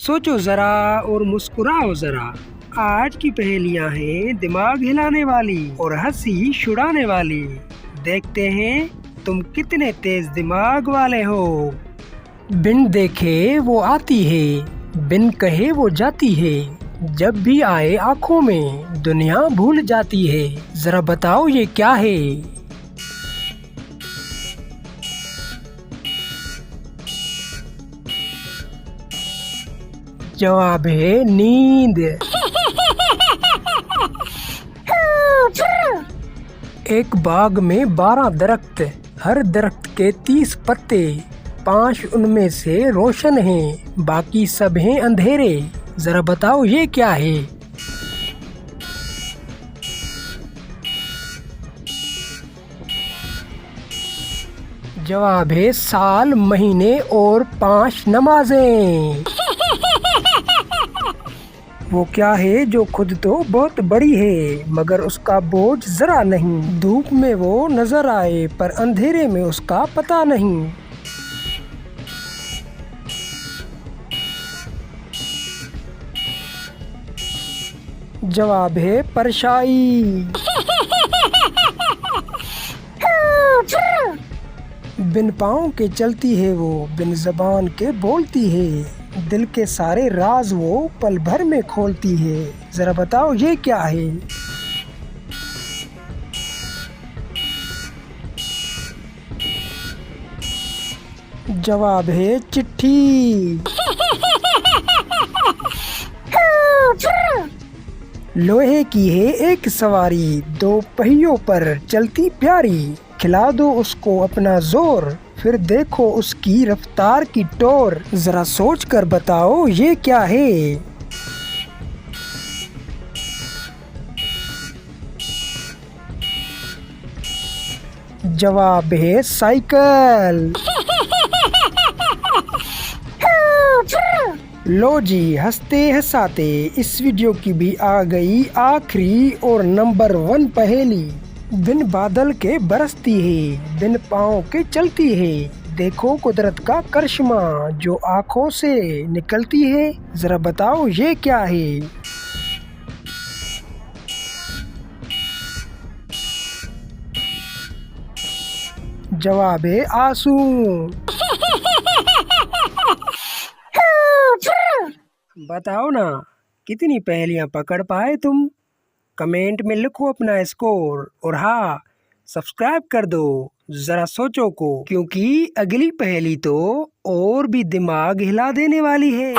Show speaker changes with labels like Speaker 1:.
Speaker 1: सोचो जरा और मुस्कुराओ जरा। आज की पहेलियां हैं दिमाग हिलाने वाली और हंसी छुड़ाने वाली। देखते हैं तुम कितने तेज दिमाग वाले हो। बिन देखे वो आती है, बिन कहे वो जाती है। जब भी आए आंखों में दुनिया भूल जाती है। जरा बताओ ये क्या है। जवाब है नींद। एक बाग में 12 दरख्त, हर दरख्त के 30 पत्ते। 5 उनमें से रोशन हैं, बाकी सब हैं अंधेरे। जरा बताओ ये क्या है। जवाब है साल, महीने और 5 नमाजें। वो क्या है जो खुद तो बहुत बड़ी है मगर उसका बोझ जरा नहीं। धूप में वो नजर आए पर अंधेरे में उसका पता नहीं। जवाब है परछाई। बिन पाँव के चलती है वो, बिन जबान के बोलती है। दिल के सारे राज वो पल भर में खोलती है। जरा बताओ ये क्या है। जवाब है चिट्ठी। लोहे की है एक सवारी, 2 पहियों पर चलती प्यारी। खिला दो उसको अपना जोर, फिर देखो उसकी रफ्तार की टोर। जरा सोच कर बताओ ये क्या है। जवाब है साइकिल। लो जी, हंसते हंसाते इस वीडियो की भी आ गई आखिरी और नंबर 1 पहेली। बिन बादल के बरसती है, बिन पाँव के चलती है। देखो कुदरत का करिश्मा जो आँखों से निकलती है। जरा बताओ ये क्या है। जवाब है आंसू। बताओ ना कितनी पहेलियां पकड़ पाए तुम। कमेंट में लिखो अपना स्कोर और हाँ, सब्सक्राइब कर दो जरा सोचो को, क्योंकि अगली पहेली तो और भी दिमाग हिला देने वाली है।